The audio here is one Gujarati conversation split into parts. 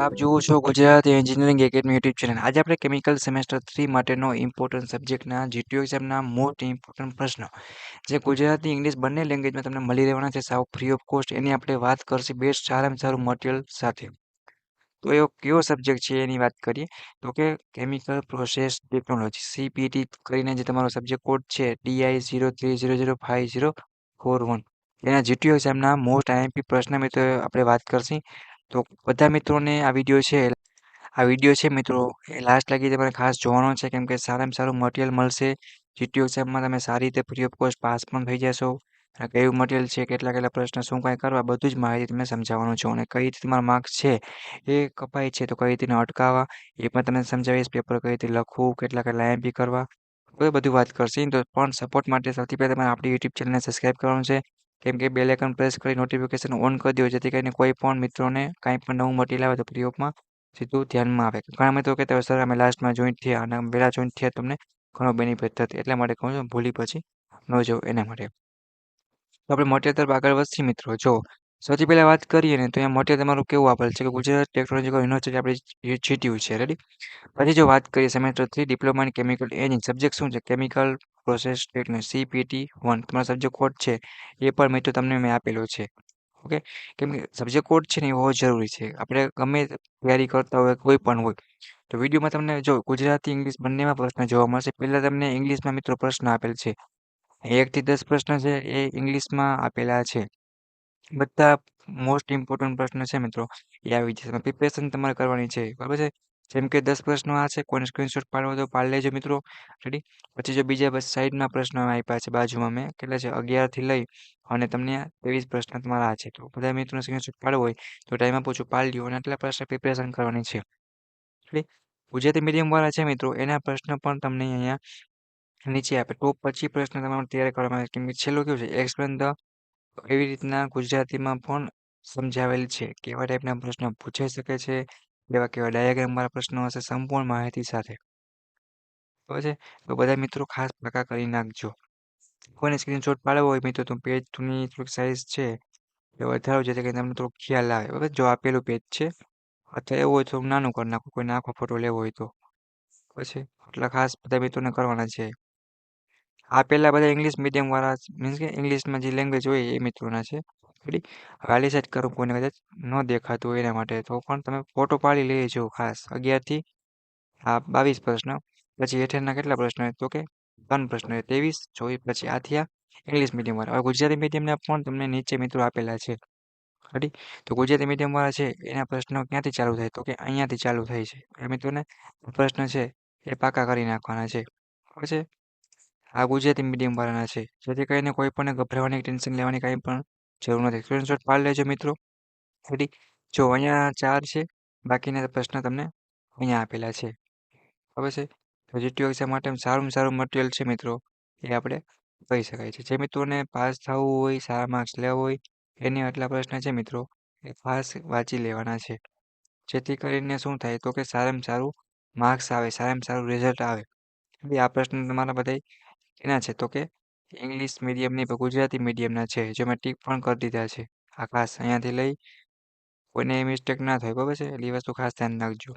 આપ જુઓ છો Gujarat engineering academy YouTube channel. આજે આપણે કેમિકલ સેમેસ્ટર 3 માટેનો ઇમ્પોર્ટન્ટ સબ્જેક્ટના જીટીયુ એક્ઝામના મોસ્ટ ઇમ્પોર્ટન્ટ પ્રશ્નો જે ગુજરાતી ઇંગ્લિશ બંને લેંગ્વેજમાં તમને મળી રહેવાના છે સાવ ફ્રી ઓફ કોસ્ટ. એની આપણે વાત કરશે બેસ્ટ સારામાં સારું મટીરિયલ સાથે. તો એવો કેવો સબ્જેક્ટ છે એની વાત કરીએ તો કે કેમિકલ પ્રોસેસ ટેકનોલોજી સીપીટી કરીને જે તમારો સબ્જેક્ટ કોડ છે DI03005041 એના જીટીયુ એક્ઝામના મોસ્ટ આઈએમપી પ્રશ્ન મિત્રો આપણે વાત કરશી. તો બધા મિત્રોને આ વિડીયો છે મિત્રો એ લાસ્ટ લગી તમારે ખાસ જોવાનો છે, કેમ કે સારામાં સારું મટીરિયલ મળશે. જીટીયુ એક્ઝામમાં તમે સારી રીતે ફ્રી ઓફ કોસ્ટ પાસ પણ થઈ જશો. અને કયું મટીરિયલ છે, કેટલા કેટલા પ્રશ્ન શું કાંઈ કરવા, બધું જ માહિતી તમને સમજાવવાનું છું. અને કઈ રીતે તમારા માર્ક્સ છે એ કપાય છે તો કઈ રીતે અટકાવવા એ પણ તમને સમજાવીશ. પેપર કઈ રીતે લખવું, કેટલા કેટલા આઈએમપી કરવા, એ બધું વાત કરશે. તો પણ સપોર્ટ માટે સૌથી પહેલાં તમારે આપણી યુટ્યુબ ચેનલને સબસ્ક્રાઈબ કરવાનું છે, કેમ કે બેલ આઇકન પ્રેસ કરી નોટિફિકેશન ઓન કરી દો, જેથી કરીને કોઈ પણ મિત્રોને કાંઈ પણ નવું મટીરિયલ આવે તો ફ્રી ઓફમાં સીધું ધ્યાનમાં આવે. ઘણા મિત્રો કહેતા હોય સર અમે લાસ્ટમાં જોઈન્ટ થયા અને પહેલાં જોઈન્ટ થયા તમને ઘણો બેનિફિટ થતો, એટલા માટે કહું છું ભૂલી પછી ન જવું એના માટે. તો આપણે મટીરિયલ તરફ આગળ વધીએ મિત્રો. જો સૌથી પહેલાં વાત કરીએ ને તો અહીંયા મટીરિયલ તમારું કેવું આપેલ છે કે ગુજરાત ટેકનોલોજીકલ યુનિવર્સિટી આપણે જીટીયુ છે. રેડી. પછી જો વાત કરીએ semester 3 diploma in chemical engineering subject શું છે, કેમિકલ પ્રોસેસ ટેકનોલોજી CPT1 તમારો સબ્જેક્ટ કોડ છે એ પણ મિત્રો તમને મેં આપેલો છે. ઓકે, કેમ કે સબ્જેક્ટ કોડ છે ને એ હોવો જરૂરી છે. આપણે ગમે તૈયારી કરતા હોય કોઈ પણ હોય તો વિડીયોમાં તમને જો ગુજરાતી ઇંગ્લિશ બંનેમાં પ્રશ્ન જોવા મળશે. પહેલાં તમને ઇંગ્લિશમાં મિત્રો પ્રશ્ન આપેલ છે, 1 થી 10 પ્રશ્ન છે એ ઇંગ્લિશમાં આપેલા છે. બધા મોસ્ટ ઇમ્પોર્ટન્ટ પ્રશ્ન છે મિત્રો એ આવી જશે. પ્રિપેરેશન તમારે કરવાની છે, બરાબર છે. જેમ કે 10 પ્રશ્નો આ છે, કોઈને સ્ક્રીનશોટ પાડવો તો પાડી લેજો મિત્રો. રેડી. પછી જો બીજા બસ સાઈડના પ્રશ્નો આપ્યા છે બાજુમાં મેં કેટલા છે 11 થી લઈ અને તમને 23 પ્રશ્ન તમારા આ છે. તો બધા મિત્રોને સ્ક્રીનશોટ પાડવો હોય તો ટાઈમ આપું છું, પાડી લ્યો અને આટલા પ્રશ્ન પ્રિપેરેશન કરવાની છે. રેડી. ગુજરાતી મીડિયમવાળા છે મિત્રો એના પ્રશ્ન પણ તમને અહીંયા નીચે આપે. ટોપ 25 પ્રશ્ન તમારે તૈયાર કરવામાં આવે, કેમ કે છેલ્લું કેવું છે એક્સપ્લેન ધ, એવી રીતના ગુજરાતીમાં પણ સમજાવેલ છે. કેવા ટાઈપના પ્રશ્નો પૂછાઈ શકે છે, કેવા કેવા ડાયાગ્રામ વાળા પ્રશ્નો હશે, સંપૂર્ણ માહિતી સાથે. બરાબર છે. તો બધા મિત્રો ખાસ પાકા કરી નાખજો. કોઈને સ્ક્રીનશોટ પાડવો હોય મિત્રો તો પેજની થોડીક સાઇઝ છે એ વધારો, જેથી કરીને તમને થોડોક ખ્યાલ આવે. બરાબર. જો આપેલું પેજ છે અથવા એવું હોય તો નાનું કરી નાખો, કોઈને આખો ફોટો લેવો હોય તો. પછી એટલા ખાસ બધા મિત્રોને કરવાના છે. આ પહેલાં બધા ઇંગ્લિશ મીડિયમવાળા મીન્સ કે ઇંગ્લિશમાં જે લેંગ્વેજ હોય એ મિત્રોના છે. રેડી. હવે આલી સાઈડ કરું, કોઈને કદાચ ન દેખાતું હોય એના માટે, તો પણ તમે ફોટો પાડી લેજો ખાસ. 11 થી 22 પ્રશ્ન. પછી હેઠળના કેટલા પ્રશ્નો તો કે 3 પ્રશ્નો 23 24. પછી આ થયા ઇંગ્લિશ મીડિયમવાળા. હવે ગુજરાતી મીડિયમના પણ તમને નીચે મિત્રો આપેલા છે. રેડી. તો ગુજરાતી મીડિયમવાળા છે એના પ્રશ્નો ક્યાંથી ચાલુ થાય તો કે અહીંયાથી ચાલુ થાય છે. એ મિત્રોને પ્રશ્ન છે એ પાકા કરી નાખવાના છે. બરાબર છે. આ ગુજરાતી મીડિયમવાળાના છે, જેથી કરીને કોઈ પણ ગભરાવાની ટેન્શન લેવાની કાંઈ પણ જરૂર નથી. સ્ક્રીનશોટ પાડી લેજો મિત્રો. રેડી. જો અહીંયા 4 છે, બાકીના પ્રશ્ન તમને અહીંયા આપેલા છે. બરાબર છે. તો જીટીયુ એક્ઝામ માટે સારું મટીરિયલ છે મિત્રો એ આપણે કહી શકાય છે. જે મિત્રોને પાસ થવું હોય, સારા માર્ક્સ લેવા હોય એને આટલા પ્રશ્ન છે મિત્રો એ ખાસ વાંચી લેવાના છે, જેથી કરીને શું થાય તો કે સારામાં સારું માર્ક્સ આવે, સારામાં સારું રિઝલ્ટ આવે. આ પ્રશ્ન તમારા બધા એના છે તો કે ઇંગ્લિશ મીડિયમની ગુજરાતી મીડિયમના છે, જે મેં ટીક પણ કરી દીધા છે. આ ખાસ અહીંયાથી લઈ કોઈને મિસ્ટેક ના થાય. બરાબર છે. એટલે એ વસ્તુ ખાસ ધ્યાન રાખજો.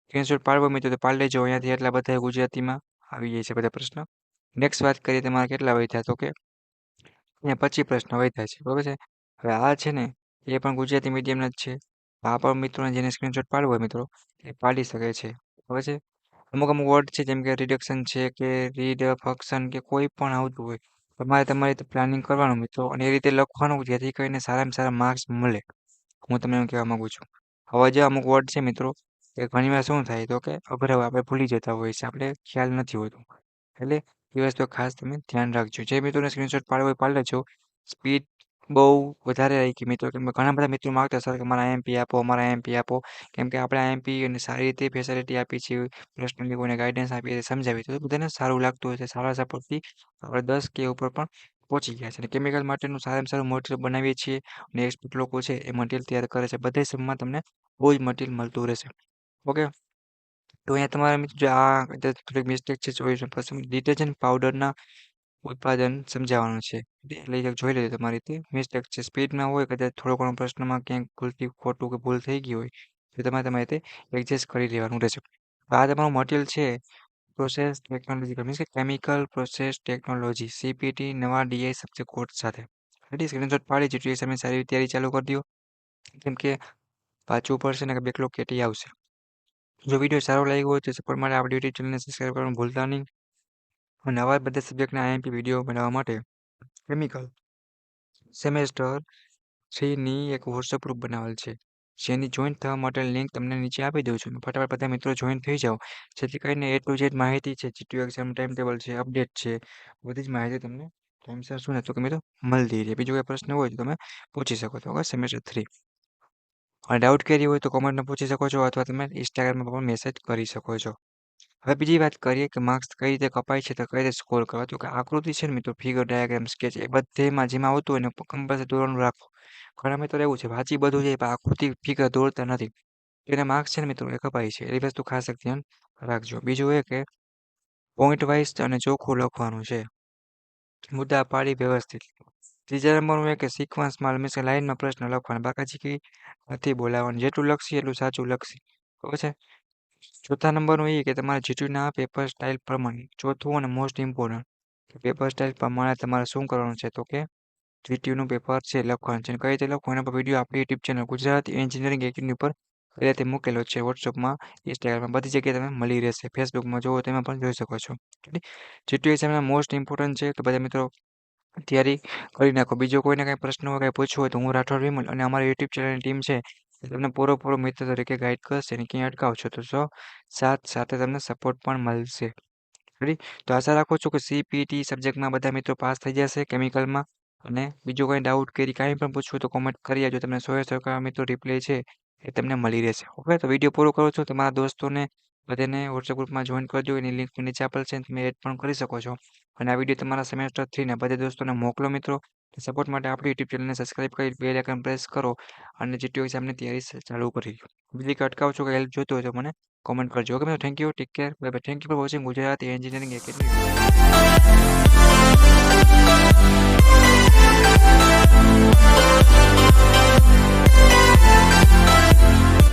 સ્ક્રીનશોટ પાડવો મિત્રો તો પાડી લેજો. અહીંયાથી એટલા બધા ગુજરાતીમાં આવી જાય છે બધા પ્રશ્ન. નેક્સ્ટ વાત કરીએ તમારા કેટલા વધ્યા તો કે અહીંયા 25 પ્રશ્નો વધ્યા છે. બરાબર છે. હવે આ છે ને એ પણ ગુજરાતી મીડિયમના જ છે. આ પણ મિત્રોને જેને સ્ક્રીનશોટ પાડવો હોય મિત્રો એ પાડી શકે છે. બરાબર છે. અમુક વર્ડ છે જેમ કે રિડક્શન છે કે રીડફક્શન કે કોઈ પણ આવતું હોય તમારી રીતે પ્લાનિંગ કરવાનું મિત્રો અને એ રીતે લખવાનું, જેથી કરીને સારામાં સારા માર્ક્સ મળે. હું તમને એમ કહેવા માંગુ છું. હવે જે અમુક વર્ડ છે મિત્રો એ ઘણીવાર શું થાય તો કે અઘરા આપણે ભૂલી જતા હોઈએ છીએ, આપણે ખ્યાલ નથી હોતું. એટલે એ વસ્તુ ખાસ તમે ધ્યાન રાખજો. જે મિત્રોને સ્ક્રીનશોટ પાડવો હોય પાડી લેજો. સ્પીડ બહુ વધારે રાખી મિત્રો, કેમ કે ઘણા બધા મિત્રો માગતા સર કે મારા આઈએમપી આપો, મારા આઈએમપી આપો, કેમ કે આપણે આઈએમપી અને સારી રીતે ફેસિલિટી આપી છે, પર્સનલી કોઈને ગાઈડન્સ આપીએ, સમજાવી તો બધાને સારું લાગતું હોય છે. સારા સપોર્ટથી આપણે 10 કે ઉપર પણ પહોંચી ગયા છે. અને કેમિકલ માટેનું સારામાં સારું મટીરિયલ બનાવીએ છીએ અને એક્સપર્ટ લોકો છે એ મટીરિયલ તૈયાર કરે છે. બધા સમમાં તમને બહુ જ મટીરિયલ મળતું રહેશે. ઓકે. તો અહીંયા તમારા મિત્રો જો આ થોડીક મિસ્ટેક છે 24% ડિટર્જન્ટ પાવડરના ઉત્પાદન સમજાવવાનું છે. એટલે એક જોઈ લેજો તમારી રીતે મિસ્ટેક છે. સ્પીડમાં હોય કદાચ થોડો ઘણો પ્રશ્નમાં ક્યાંક ભૂલથી ખોટું કે ભૂલ થઈ ગઈ હોય તો તમારે તે એડજસ્ટ કરી લેવાનું રહેશે. આ તમારું મટીરિયલ છે પ્રોસેસ ટેકનોલોજી મીન્સ કે કેમિકલ પ્રોસેસ ટેકનોલોજી CPT નવા DI સબ્જેક્ટ કોડ સાથે. રેડી સ્ક્રીનશોટ પાડી જેટલી તમે સારી તૈયારી ચાલુ કરી દો કેમ કે પાછું પડશે ને કે બેકલોગ કેટી આવશે. જો વિડીયો સારો લાગ્યો હોય તો સપોર્ટ માટે આપણી યુટ્યુબ ચેનલને સબસ્ક્રાઈબ કરવાનું ભૂલતા નહીં. અને આવા બધા સબ્જેક્ટના IMP વિડીયો બનાવવા માટે કેમિકલ સેમેસ્ટર 3ની એક વોટ્સઅપ ગ્રુપ બનાવેલ છે જેની જોઈન થવા માટે લિંક તમને નીચે આપી દઉં છું. ફટાફટ બધા મિત્રો જોઈન થઈ જાઓ જેથી કરીને A to Z માહિતી છે, GTU એક્ઝામ ટાઈમ ટેબલ છે, અપડેટ છે, બધી જ માહિતી તમને ટાઈમસર શું ને તો કે મિત્રો મળતી રહે. બીજો કોઈ પ્રશ્ન હોય તો તમે પૂછી શકો છો. ઓકે સેમેસ્ટર 3 અને ડાઉટ કેરી હોય તો કોમેન્ટમાં પૂછી શકો છો અથવા તમે ઇન્સ્ટાગ્રામમાં પણ મેસેજ કરી શકો છો. હવે બીજી વાત કરીએ કે માર્ક્સ કઈ રીતે કપાય છે તો કઈ રીતે સ્કોર કરવા. તો કે આકૃતિ છે ને મિત્રો ફિગર ડાયાગ્રામ સ્કેચ એ બધેમાં જેમાં આવતું હોય ને કમ્પલસરી દોરવાનું રાખો. ઘણા મિત્રો એવું છે વાંચી બધું છે પણ આકૃતિ ફિગર દોરતા નથી. એના માર્ક્સ છે ને મિત્રો એ કપાય છે. એ વસ્તુ ખાસ ધ્યાન રાખજો. બીજું એ કે પોઈન્ટ વાઇઝ અને ચોખ્ખું લખવાનું છે. મુદ્દા પાડી વ્યવસ્થિત. ત્રીજા નંબરનું એ કે સિક્વન્સમાં મીન્સ કે લાઈનમાં પ્રશ્ન લખવાના બાકાચીકી નથી બોલાવવાનું. જેટલું લખશી એટલું સાચું લખશી. ખબર છે. ચોથા નંબરનું એ કે તમારે GTUના પેપર સ્ટાઇલ પ્રમાણે. ચોથું અને મોસ્ટ ઇમ્પોર્ટન્ટ પેપર સ્ટાઇલ પ્રમાણે તમારે શું કરવાનું છે તો કે GTUનું પેપર છે લખવાનું છે. કઈ રીતે લખવું એના પર વિડીયો આપણી YouTube channel Gujarati engineering academy પર પહેલાથી મૂકેલો છે. વોટ્સઅપમાં, ઇન્સ્ટાગ્રામમાં બધી જગ્યાએ તમે મળી રહેશે. ફેસબુકમાં જોવો તેમાં પણ જોઈ શકો છો. GTU એક્ઝામના મોસ્ટ ઇમ્પોર્ટન્ટ છે તો બધા મિત્રો તૈયારી કરી નાખો. બીજો કોઈને કાંઈ પ્રશ્ન હોય કાંઈ પૂછવું હોય તો હું રાઠોડ વિમલ અને અમારી યુટ્યુબ ચેનલની ટીમ છે એ તમને પૂરો મિત્ર તરીકે ગાઈડ કરશે અને ક્યાંય અટકાવશો તો સાથે તમને સપોર્ટ પણ મળશે. રેડી તો આશા રાખું છું કે CPT સબ્જેક્ટમાં બધા મિત્રો પાસ થઈ જશે કેમિકલમાં. અને બીજો કંઈ ડાઉટ કરી કાંઈ પણ પૂછવું તો કોમેન્ટ કરી આવજો. તમને 100% મિત્રો રિપ્લાય છે એ તમને મળી રહેશે. ઓકે તો વિડીયો પૂરો કરું છું. તમારા દોસ્તોને બધાને વોટ્સએપ ગ્રુપમાં જોઈન કરજો. એની લિંક નીચે આપેલ છે તમે એડ પણ કરી શકો છો. અને આ વિડીયો તમારા સેમેસ્ટર 3ના બધા દોસ્તોને મોકલો મિત્રો. સપોર્ટ માટે આપણી યુટ્યુબ ચેનલને સબસ્ક્રાઈબ કરી બેલ આઇકન પ્રેસ કરો અને GTU એક્ઝામની તૈયારી ચાલુ કરી દો. બીજી કે અટકાવશો કે હેલ્પ જોઈતો હોય તો મને કોમેન્ટ કરજો. ઓકે મિત્રો thank you take care bye bye. Thank you for watching Gujarati engineering academy.